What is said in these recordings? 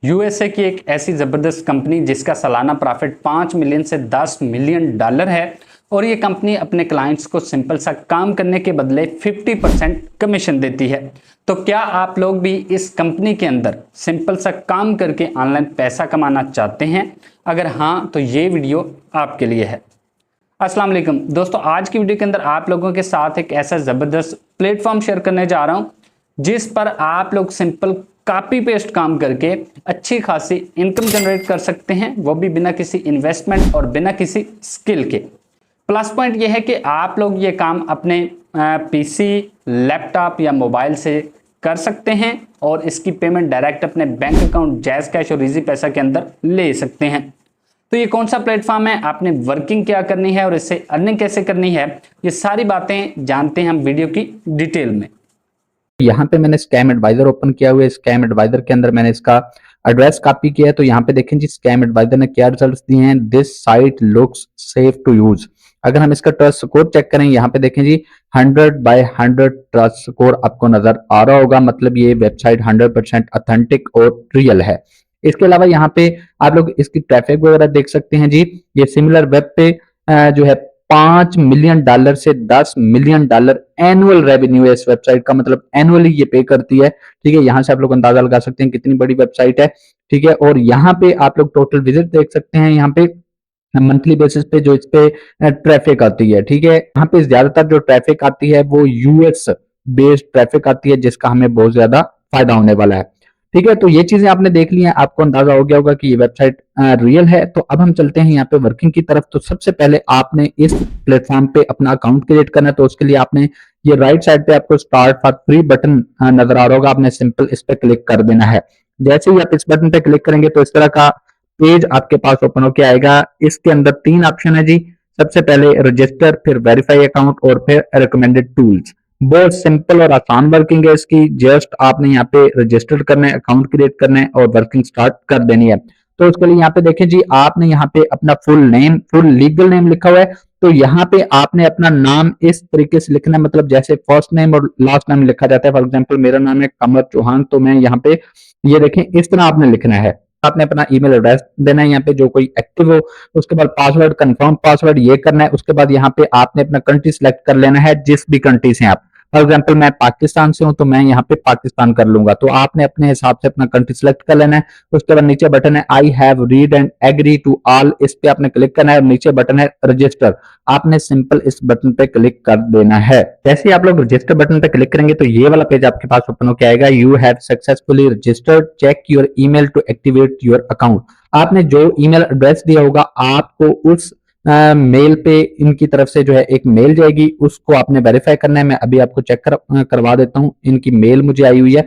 USA की एक ऐसी जबरदस्त कंपनी जिसका सालाना प्रॉफिट 5 मिलियन से 10 मिलियन डॉलर है और ये कंपनी अपने क्लाइंट्स को सिंपल सा काम करने के बदले 50% कमीशन देती है। तो क्या आप लोग भी इस कंपनी के अंदर सिंपल सा काम करके ऑनलाइन पैसा कमाना चाहते हैं? अगर हाँ तो ये वीडियो आपके लिए है। अस्सलाम वालेकुम दोस्तों, आज की वीडियो के अंदर आप लोगों के साथ एक ऐसा ज़बरदस्त प्लेटफॉर्म शेयर करने जा रहा हूं जिस पर आप लोग सिंपल कॉपी पेस्ट काम करके अच्छी खासी इनकम जनरेट कर सकते हैं, वो भी बिना किसी इन्वेस्टमेंट और बिना किसी स्किल के। प्लस पॉइंट ये है कि आप लोग ये काम अपने पीसी, लैपटॉप या मोबाइल से कर सकते हैं और इसकी पेमेंट डायरेक्ट अपने बैंक अकाउंट जैज़ कैश और इजी पैसा के अंदर ले सकते हैं। तो ये कौन सा प्लेटफॉर्म है, आपने वर्किंग क्या करनी है और इससे अर्निंग कैसे करनी है, ये सारी बातें जानते हैं हम वीडियो की डिटेल में। यहाँ पे मैंने स्कैम एडवाइजर ओपन किया हुआ है। स्कैम एडवाइजर के अंदर मैंने इसका एड्रेस कॉपी किया है। तो यहाँ पे देखें जी, स्कैम एडवाइजर ने क्या रिजल्ट्स दिए हैं। This site looks safe to use. अगर हम इसका ट्रस्ट स्कोर चेक करें, यहाँ पे देखें जी 100/100 ट्रस्ट स्कोर आपको नजर आ रहा होगा। मतलब ये वेबसाइट 100% ऑथेंटिक और रियल है। इसके अलावा यहाँ पे आप लोग इसकी ट्रैफिक वगैरह देख सकते हैं जी। ये सिमिलर वेब पे जो है $5 मिलियन से $10 मिलियन एनुअल रेवेन्यू है इस वेबसाइट का। मतलब एनुअली ये पे करती है। ठीक है, यहां से आप लोग अंदाजा लगा सकते हैं कितनी बड़ी वेबसाइट है। ठीक है, और यहाँ पे आप लोग टोटल विजिट देख सकते हैं। यहाँ पे मंथली बेसिस पे जो इस पे ट्रैफिक आती है। ठीक है, यहाँ पे ज्यादातर जो ट्रैफिक आती है वो यूएस बेस्ड ट्रैफिक आती है, जिसका हमें बहुत ज्यादा फायदा होने वाला है। ठीक है, तो ये चीजें आपने देख ली हैं, आपको अंदाजा हो गया होगा कि ये वेबसाइट रियल है। तो अब हम चलते हैं यहाँ पे वर्किंग की तरफ। तो सबसे पहले आपने इस प्लेटफॉर्म पे अपना अकाउंट क्रिएट करना है। तो उसके लिए आपने ये राइट साइड पे आपको स्टार्ट फॉर फ्री बटन नजर आ रहा होगा, आपने सिंपल इस पे क्लिक कर देना है। जैसे ही आप इस बटन पे क्लिक करेंगे तो इस तरह का पेज आपके पास ओपन होकर आएगा। इसके अंदर 3 ऑप्शन है जी। सबसे पहले रजिस्टर, फिर वेरीफाई अकाउंट और फिर रिकमेंडेड टूल्स। बहुत सिंपल और आसान वर्किंग है इसकी। जस्ट आपने यहाँ पे रजिस्टर करना है, अकाउंट क्रिएट करना है और वर्किंग स्टार्ट कर देनी है। तो उसके लिए यहाँ पे देखें जी, आपने यहाँ पे अपना full name, full legal name लिखा हुआ है। तो यहाँ पे आपने अपना नाम इस तरीके से लिखना है। मतलब जैसे फर्स्ट नेम और लास्ट नेम लिखा जाता है। फॉर एग्जाम्पल मेरा नाम है कमर चौहान, तो मैं यहाँ पे ये देखें इस तरह आपने लिखना है। आपने अपना ईमेल एड्रेस देना है यहाँ पे जो कोई एक्टिव हो। उसके बाद पासवर्ड, कंफर्म पासवर्ड ये करना है। उसके बाद यहाँ पे आपने अपना कंट्री सिलेक्ट कर लेना है, जिस भी कंट्री से आप। फॉर एग्जाम्पल मैं पाकिस्तान से हूं तो मैं यहाँ पे पाकिस्तान कर लूंगा। तो आपने अपने हिसाब से अपना कंट्री सिलेक्ट कर लेना है। उसके बाद नीचे बटन है I have read and agree to all, इस पे आपने क्लिक करना है और नीचे बटन है रजिस्टर, आपने सिंपल इस बटन पे क्लिक कर देना है। जैसे ही आप लोग रजिस्टर बटन पे क्लिक करेंगे तो ये वाला पेज आपके पास ओपन होकर आएगा। You have successfully registered, check your email to activate your account. आपने जो ईमेल एड्रेस दिया होगा आपको उस मेल पे इनकी तरफ से जो है एक मेल जाएगी, उसको आपने वेरीफाई करना है। मैं अभी आपको चेक करवा देता हूं। इनकी मेल मुझे आई हुई है।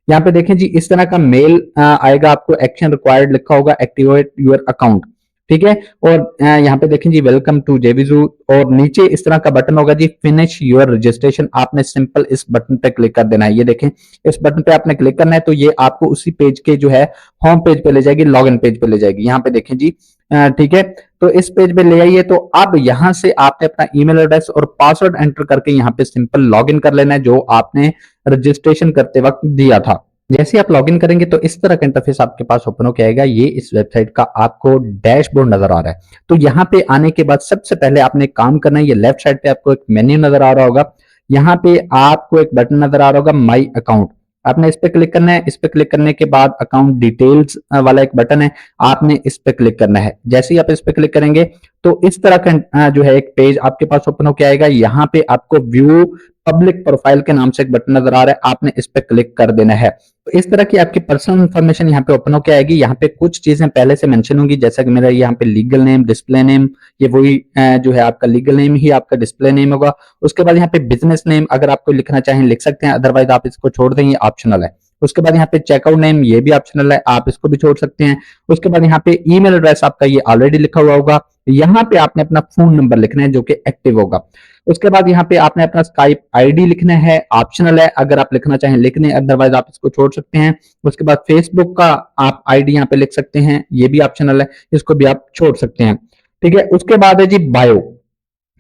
यहाँ पे देखें जी, इस तरह का मेल आएगा आपको। एक्शन रिक्वायर्ड लिखा होगा, एक्टिवेट योर अकाउंट। ठीक है, और यहाँ पे देखें जी वेलकम टू जेविजू, और नीचे इस तरह का बटन होगा जी फिनिश योर रजिस्ट्रेशन। आपने सिंपल इस बटन पे क्लिक कर देना है। ये देखें इस बटन पे आपने क्लिक करना है तो ये आपको उसी पेज के जो है होम पेज पे ले जाएगी, लॉगिन पेज पे ले जाएगी। यहाँ पे देखें जी, ठीक है, तो इस पेज पे ले आइए। तो अब यहाँ से आपने अपना ईमेल एड्रेस और पासवर्ड एंटर करके यहाँ पे सिंपल लॉगिन कर लेना है, जो आपने रजिस्ट्रेशन करते वक्त दिया था। जैसे आप लॉगिन करेंगे तो इस तरह का इंटरफेस आपके पास ओपन होकर आएगा। ये इस वेबसाइट का आपको डैशबोर्ड नजर आ रहा है। तो यहाँ पे आने के बाद सबसे पहले आपने काम करना है। ये लेफ्ट साइड पे आपको एक मेन्यू नजर आ रहा होगा। यहाँ पे आपको एक बटन नजर आ रहा होगा माई अकाउंट, आपने इस पे क्लिक करना है। इस पे क्लिक करने के बाद अकाउंट डिटेल्स वाला एक बटन है, आपने इस पे क्लिक करना है। जैसे ही आप इस पे क्लिक करेंगे तो इस तरह का जो है एक पेज आपके पास ओपन होकर आएगा। यहाँ पे आपको व्यू पब्लिक प्रोफाइल के नाम से एक बटन नजर आ रहा है, आपने इस पे क्लिक कर देना है। तो इस तरह की आपकी पर्सनल इंफॉर्मेशन यहाँ पे ओपन होकर आएगी। यहाँ पे कुछ चीजें पहले से मेंशन होंगी, जैसा कि मेरा यहाँ पे लीगल नेम, डिस्प्ले नेम, ये वही जो है आपका लीगल नेम ही आपका डिस्प्ले नेम होगा। उसके बाद यहाँ पे बिजनेस नेम अगर आपको लिखना चाहें लिख सकते हैं, अदरवाइज आप इसको छोड़ दें, ये ऑप्शनल है। उसके बाद यहाँ पे चेकआउट नेम, ये भी ऑप्शनल है, आप इसको भी छोड़ सकते हैं। उसके बाद यहाँ पे ईमेल एड्रेस आपका ये ऑलरेडी लिखा हुआ होगा। यहाँ पे आपने अपना फोन नंबर लिखना है जो कि एक्टिव होगा। उसके बाद यहाँ पे आपने अपना स्काइप आईडी लिखना है, ऑप्शनल है, अगर आप लिखना चाहें लिख लें, अदरवाइज आप इसको छोड़ सकते हैं। उसके बाद फेसबुक का आप आईडी यहाँ पे लिख सकते हैं, ये भी ऑप्शनल है, इसको भी आप छोड़ सकते हैं। ठीक है, उसके बाद है जी बायो,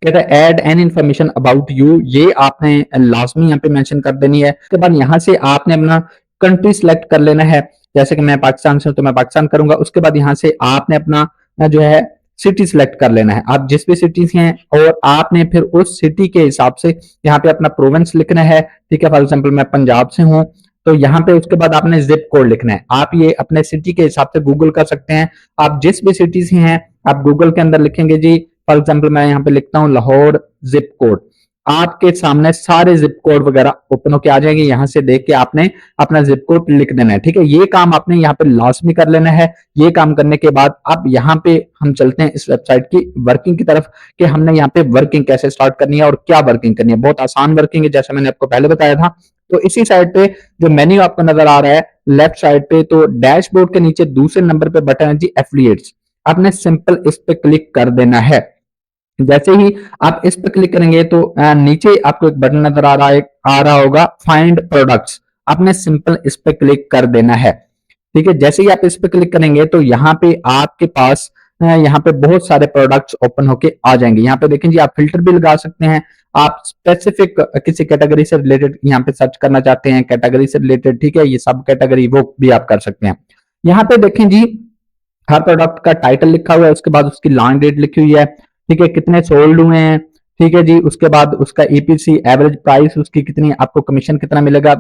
कहता है add an information about you, ये आपने लाजमी यहाँ पे मेंशन कर देनी है। उसके बाद यहाँ से आपने अपना कंट्री सिलेक्ट कर लेना है। जैसे कि मैं पाकिस्तान से हूं तो मैं पाकिस्तान करूंगा। उसके बाद यहाँ से आपने अपना जो है सिटी सिलेक्ट कर लेना है, आप जिस भी सिटी से हैं, और आपने फिर उस सिटी के हिसाब से यहाँ पे अपना प्रोविंस लिखना है। ठीक है, फॉर एग्जाम्पल मैं पंजाब से हूँ, तो यहाँ पे उसके बाद आपने जिप कोड लिखना है। आप ये अपने सिटी के हिसाब से गूगल कर सकते हैं। आप जिस भी सिटी से हैं आप गूगल के अंदर लिखेंगे जी, फॉर एग्जाम्पल मैं यहाँ पे लिखता हूँ लाहौर जिप कोड, आपके सामने सारे जिप कोड वगैरह ओपन होके आ जाएंगे। यहां से देख के आपने अपना जिप कोड लिख देना है। ठीक है, ये काम आपने यहाँ पे लाजमी कर लेना है। ये काम करने के बाद अब यहाँ पे हम चलते हैं इस वेबसाइट की वर्किंग की तरफ, कि हमने यहाँ पे वर्किंग कैसे स्टार्ट करनी है और क्या वर्किंग करनी है। बहुत आसान वर्किंग है, जैसा मैंने आपको पहले बताया था। तो इसी साइड पे जो मेन्यू आपको नजर आ रहा है लेफ्ट साइड पे, तो डैशबोर्ड के नीचे दूसरे नंबर पे बटन है जी एफिलिएट्स, आपने सिंपल इस पे क्लिक कर देना है। जैसे ही आप इस पर क्लिक करेंगे तो नीचे आपको एक बटन नजर आ रहा होगा फाइंड प्रोडक्ट्स, आपने सिंपल इस पे क्लिक कर देना है। ठीक है, जैसे ही आप इस पे क्लिक करेंगे तो यहाँ पे आपके पास यहाँ पे बहुत सारे प्रोडक्ट्स ओपन होके आ जाएंगे। यहाँ पे देखें जी, आप फिल्टर भी लगा सकते हैं। आप स्पेसिफिक किसी कैटेगरी से रिलेटेड यहाँ पे सर्च करना चाहते हैं, कैटेगरी से रिलेटेड, ठीक है, ये सब कैटेगरी वो भी आप कर सकते हैं। यहाँ पे देखें जी, हर प्रोडक्ट का टाइटल लिखा हुआ है, उसके बाद उसकी लॉन्च डेट लिखी हुई है, ठीक है, कितने सोल्ड हुए हैं, ठीक है जी, उसके बाद उसका ईपीसी एवरेज प्राइस उसकी कितनी, आपको कमीशन कितना मिलेगा,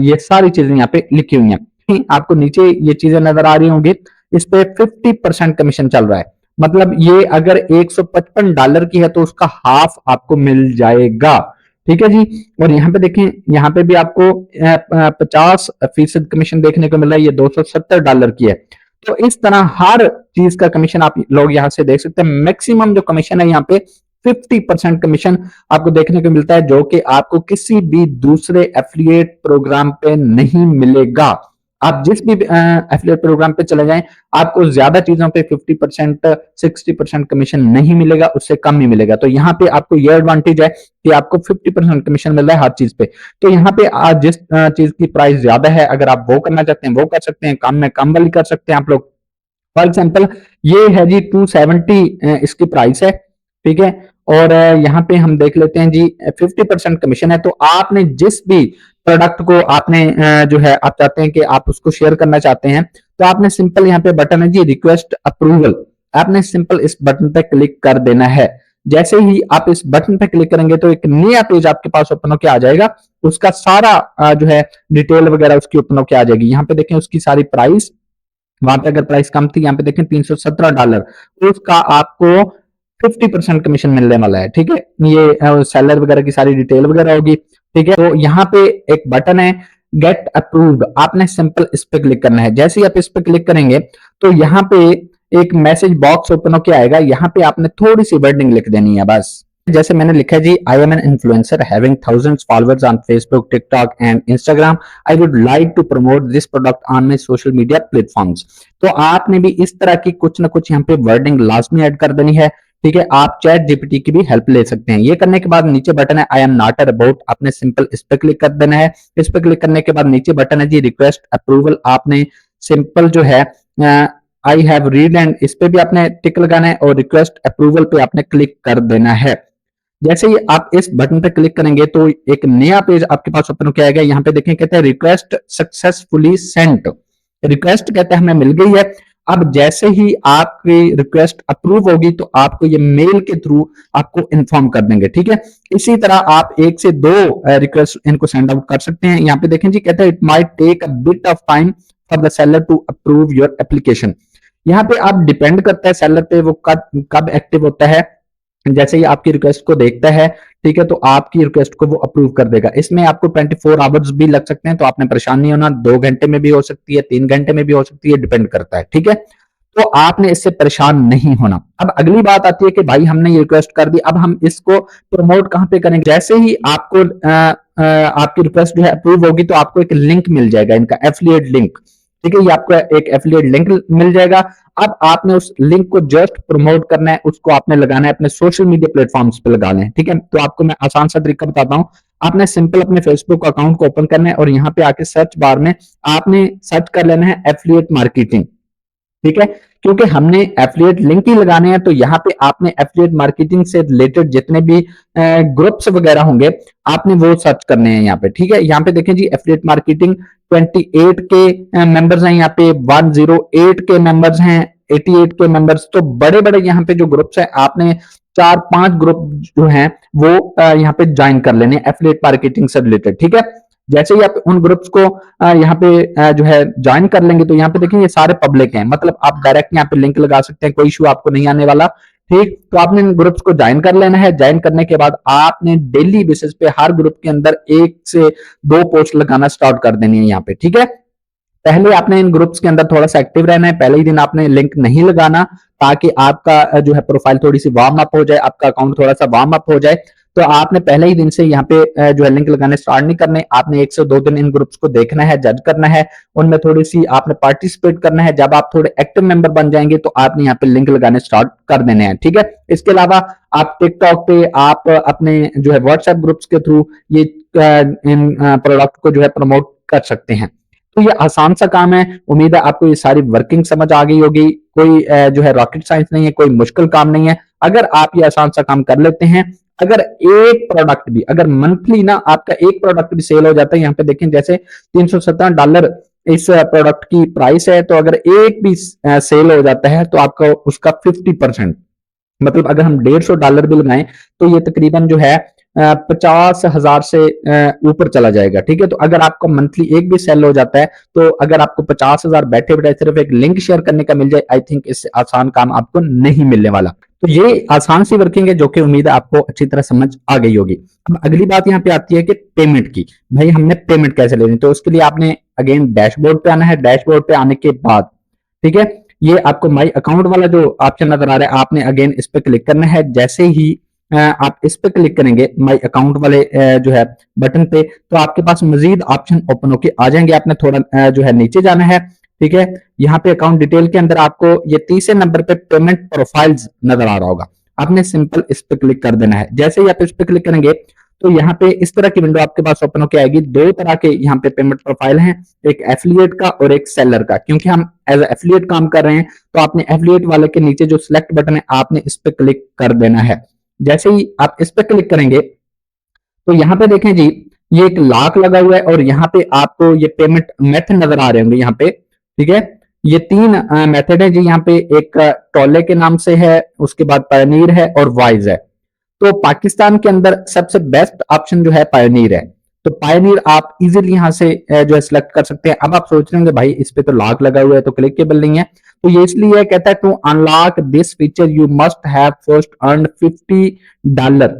ये सारी चीजें यहाँ पे लिखी हुई हैं। आपको नीचे ये चीजें नजर आ रही होंगी, इस पे 50% कमीशन चल रहा है। मतलब ये अगर $155 की है तो उसका हाफ आपको मिल जाएगा। ठीक है जी, और यहाँ पे देखें, यहाँ पे भी आपको 50% कमीशन देखने को मिल रहा है, ये $270 की है। तो इस तरह हर चीज का कमीशन आप लोग यहां से देख सकते हैं। मैक्सिमम जो कमीशन है यहाँ पे 50% कमीशन आपको देखने को मिलता है, जो कि आपको किसी भी दूसरे एफिलिएट प्रोग्राम पे नहीं मिलेगा। आप जिस भी एफिलिएट प्रोग्राम पे चले जाएं, आपको ज्यादा चीजों पे 50% 60% कमीशन नहीं मिलेगा, उससे कम ही मिलेगा। तो यहाँ पे आपको ये एडवांटेज है कि आपको 50% कमीशन मिल रहा है हर चीज पे। तो यहाँ पे आज जिस चीज की प्राइस ज्यादा है, अगर आप वो करना चाहते हैं वो कर सकते हैं, कम में कम वाली कर सकते हैं आप लोग। फॉर एग्जाम्पल ये है जी 270 इसकी प्राइस है, ठीक है, और यहाँ पे हम देख लेते हैं जी 50% कमीशन है। तो आपने जिस भी प्रोडक्ट को आपने जो है आप चाहते हैं कि आप उसको शेयर करना चाहते हैं, तो आपने सिंपल यहाँ पे बटन है जी रिक्वेस्ट अप्रूवल, आपने सिंपल इस बटन पे क्लिक कर देना है। जैसे ही आप इस बटन पे क्लिक करेंगे तो एक नया पेज आपके पास ओपन होकर आ जाएगा, उसका सारा जो है डिटेल वगैरह उसकी ओपन होकर आ जाएगी। यहाँ पे देखें उसकी सारी प्राइस, वहां पे अगर प्राइस कम थी, यहाँ पे देखें $317, उसका आपको 50% कमीशन मिलने वाला है। ठीक है, ये सेलर वगैरह की सारी डिटेल वगैरह होगी। ठीक है, तो यहाँ पे एक बटन है गेट अप्रूव्ड, आपने सिंपल इस पे क्लिक करना है। जैसे ही आप इस पे क्लिक करेंगे तो यहाँ पे एक मैसेज बॉक्स ओपन होकर आएगा, यहाँ पे आपने थोड़ी सी वर्डिंग लिख देनी है बस। जैसे मैंने लिखा है जी, I am an influencer having thousands followers on Facebook, TikTok and Instagram, I would like to promote this product on my social media platforms. तो आपने भी इस तरह की कुछ ना कुछ यहाँ पे वर्डिंग लाजमी ऐड कर देनी है। ठीक है, आप चैट जीपीटी की भी हेल्प ले सकते हैं। ये करने के बाद नीचे बटन है I am not a robot, आपने सिंपल इस पे क्लिक कर देना है। इस पे क्लिक करने के बाद नीचे बटन है जी रिक्वेस्ट अप्रूवल, आपने सिंपल जो है आई हैव रीड एंड इस पे भी आपने टिक लगाना है, और रिक्वेस्ट अप्रूवल पे आपने क्लिक कर देना है। जैसे ही आप इस बटन पे क्लिक करेंगे तो एक नया पेज आपके पास ओपन होकर आएगा। यहाँ पे देखें, कहते हैं रिक्वेस्ट सक्सेसफुली सेंट, रिक्वेस्ट कहते हैं हमें मिल गई है। अब जैसे ही आपकी रिक्वेस्ट अप्रूव होगी तो आपको ये मेल के थ्रू आपको इन्फॉर्म कर देंगे। ठीक है, इसी तरह आप 1 से 2 रिक्वेस्ट इनको सेंड आउट कर सकते हैं। यहाँ पे देखें जी, कहते हैं it might take a bit of time for the seller to approve your application. यहाँ पे आप डिपेंड करता है सेलर पे, वो कब एक्टिव होता है। जैसे ही आपकी रिक्वेस्ट को देखता है, ठीक है, तो आपकी रिक्वेस्ट को वो अप्रूव कर देगा। इसमें आपको 24 आवर्स भी लग सकते हैं, तो आपने परेशान नहीं होना। 2 घंटे में भी हो सकती है, 3 घंटे में भी हो सकती है, डिपेंड करता है। ठीक है, तो आपने इससे परेशान नहीं होना। अब अगली बात आती है कि भाई हमने ये रिक्वेस्ट कर दी, अब हम इसको प्रमोट कहां पे करेंगे। जैसे ही आपको आपकी रिक्वेस्ट जो है अप्रूव होगी तो आपको एक लिंक मिल जाएगा, इनका एफिलिएट लिंक। ठीक है, ये आपको एक एफिलिएट लिंक मिल जाएगा। अब आपने उस लिंक को जस्ट प्रमोट करना है, उसको आपने लगाना है अपने सोशल मीडिया प्लेटफॉर्म्स पे लगाना है। ठीक है, तो आपको मैं आसान सा तरीका बताता हूं। आपने सिंपल अपने फेसबुक अकाउंट को ओपन करना है और यहाँ पे आके सर्च बार में आपने सर्च कर लेना है एफिलिएट मार्केटिंग। ठीक है, क्योंकि हमने एफिलिएट लिंक ही लगाने हैं, तो यहाँ पे आपने एफिलिएट मार्केटिंग से रिलेटेड जितने भी ग्रुप्स वगैरह होंगे आपने वो सर्च करने हैं यहाँ पे। ठीक है, यहाँ पे देखें जी, एफिलिएट मार्केटिंग 28 के मेंबर्स हैं, यहाँ पे 108 के मेंबर्स हैं, 88 के मेंबर्स। तो बड़े बड़े यहाँ पे जो ग्रुप्स हैं आपने 4-5 ग्रुप जो हैं वो यहाँ पे ज्वाइन कर लेने एफिलिएट मार्केटिंग से रिलेटेड। ठीक है, जैसे ही आप उन ग्रुप्स को यहाँ पे जो है ज्वाइन कर लेंगे, तो यहाँ पे देखेंगे ये सारे पब्लिक हैं, मतलब आप डायरेक्ट यहाँ पे लिंक लगा सकते हैं, कोई इशू आपको नहीं आने वाला। ठीक, तो आपने इन ग्रुप्स को ज्वाइन कर लेना है। ज्वाइन करने के बाद आपने डेली बेसिस पे हर ग्रुप के अंदर 1 से 2 पोस्ट लगाना स्टार्ट कर देनी है यहाँ पे। ठीक है, पहले आपने इन ग्रुप्स के अंदर थोड़ा सा एक्टिव रहना है, पहले ही दिन आपने लिंक नहीं लगाना, ताकि आपका जो है प्रोफाइल थोड़ी सी वार्म अप हो जाए, आपका अकाउंट थोड़ा सा वार्म अप हो जाए। तो आपने पहले ही दिन से यहाँ पे जो है लिंक लगाने स्टार्ट नहीं करने, आपने 1 से 2 दिन इन ग्रुप्स को देखना है, जज करना है, उनमें थोड़ी सी आपने पार्टिसिपेट करना है। जब आप थोड़े एक्टिव मेंबर बन जाएंगे तो आपने यहाँ पे लिंक लगाने स्टार्ट कर देने हैं। ठीक है, इसके अलावा आप टिकटॉक पे आप अपने जो है व्हाट्सएप ग्रुप्स के थ्रू ये इन प्रोडक्ट को जो है प्रमोट कर सकते हैं। तो ये आसान सा काम है। उम्मीद है आपको ये सारी वर्किंग समझ आ गई होगी। कोई जो है रॉकेट साइंस नहीं है, कोई मुश्किल काम नहीं है। अगर आप ये आसान सा काम कर लेते हैं, अगर एक प्रोडक्ट भी, अगर मंथली ना आपका एक प्रोडक्ट भी सेल हो जाता है, यहाँ पे देखें जैसे $317 इस प्रोडक्ट की प्राइस है, तो अगर एक भी सेल हो जाता है तो आपका उसका 50%, मतलब अगर हम $150 भी लगाएं तो ये तकरीबन जो है 50,000 से ऊपर चला जाएगा। ठीक है, तो अगर आपका मंथली एक भी सेल हो जाता है, तो अगर आपको 50,000 बैठे बैठे सिर्फ एक लिंक शेयर करने का मिल जाए, आई थिंक इससे आसान काम आपको नहीं मिलने वाला। तो ये आसान सी वर्किंग है जो कि उम्मीद है आपको अच्छी तरह समझ आ गई होगी। अब अगली बात यहाँ पे आती है कि पेमेंट की। भाई हमने पेमेंट कैसे लेनी, तो उसके लिए आपने अगेन डैशबोर्ड पे आना है। डैशबोर्ड पे आने के बाद ठीक है, ये आपको माई अकाउंट वाला जो ऑप्शन नजर आ रहा है, आपने अगेन इस पे क्लिक करना है। जैसे ही आप इस पे क्लिक करेंगे माई अकाउंट वाले जो है बटन पे, तो आपके पास मजीद ऑप्शन ओपन होके आ जाएंगे। आपने थोड़ा जो है नीचे जाना है। ठीक है, यहाँ पे अकाउंट डिटेल के अंदर आपको ये तीसरे नंबर पे पेमेंट प्रोफाइल्स नजर आ रहा होगा, आपने सिंपल इस पे क्लिक कर देना है। जैसे ही आप इस पे क्लिक करेंगे तो यहाँ पे इस तरह की विंडो आपके पास ओपन होकर आएगी। 2 तरह के यहाँ पे पेमेंट प्रोफाइल हैं, एक एफिलिएट का और एक सेलर का। क्योंकि हम एज एफिलिएट काम कर रहे हैं, तो आपने एफिलिएट वाले के नीचे जो सिलेक्ट बटन है आपने इस पे क्लिक कर देना है। जैसे ही आप इस पे क्लिक करेंगे तो यहाँ पे देखें जी, ये एक लॉक लगा हुआ है और यहाँ पे आपको ये पेमेंट मेथड नजर आ रहे होंगे यहाँ पे। ठीक है, ये 3 मेथड है जी यहाँ पे। एक टोले के नाम से है, उसके बाद पायनीर है और वाइज है। तो पाकिस्तान के अंदर सबसे बेस्ट ऑप्शन जो है पायनीर है। तो पायनीर आप इजीली यहाँ से जो है सिलेक्ट कर सकते हैं। अब आप सोच रहे होंगे भाई इस पे तो लॉक लगा हुआ है तो क्लिकेबल नहीं है, तो ये इसलिए कहता है to unlock this feature you must have first earn $50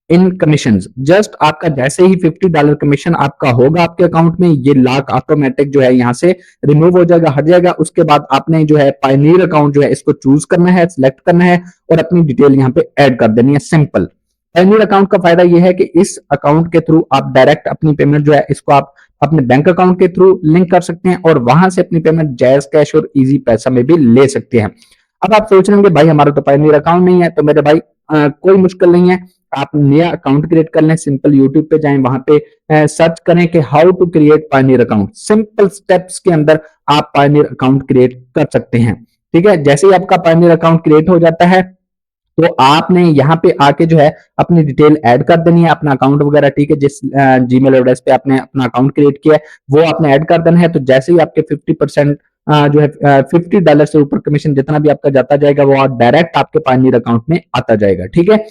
in commission. Just आपका जैसे ही $50 कमीशन आपका होगा आपके अकाउंट में, ये लॉक ऑटोमेटिक जो है यहाँ से रिमूव हो जाएगा, हट जाएगा। उसके बाद आपने जो है पायनीर अकाउंट जो है इसको चूज करना है, सिलेक्ट करना है और अपनी डिटेल यहाँ पे ऐड कर देनी है। सिंपल। पायनीर अकाउंट का फायदा यह है कि इस अकाउंट के थ्रू आप डायरेक्ट अपनी पेमेंट जो है इसको आप अपने बैंक अकाउंट के थ्रू लिंक कर सकते हैं और वहां से अपनी पेमेंट जैज कैश और इजी पैसा में भी ले सकते हैं। अब आप सोच रहे होंगे भाई हमारा तो पायनीर अकाउंट नहीं है, तो मेरे भाई कोई मुश्किल नहीं है, आप नया अकाउंट क्रिएट कर लें। सिंपल यूट्यूब पे जाएं, वहां पे सर्च करें कि how to create pioneer account. Simple steps के अंदर आप पायनीर अकाउंट क्रिएट कर सकते हैं। ठीक है, जैसे ही आपका पायनीर अकाउंट क्रिएट हो जाता है तो आपने यहाँ पे आके जो है अपनी डिटेल ऐड कर देनी है, अपना अकाउंट वगैरह। ठीक है, जिस जीमेल एड्रेस पे आपने अपना अकाउंट क्रिएट किया है वो आपने ऐड कर देना है। तो जैसे ही आपके 50% जो है $50 से ऊपर कमीशन जितना भी आपका जाता जाएगा वो डायरेक्ट आपके पायनीर अकाउंट में आता जाएगा। ठीक है,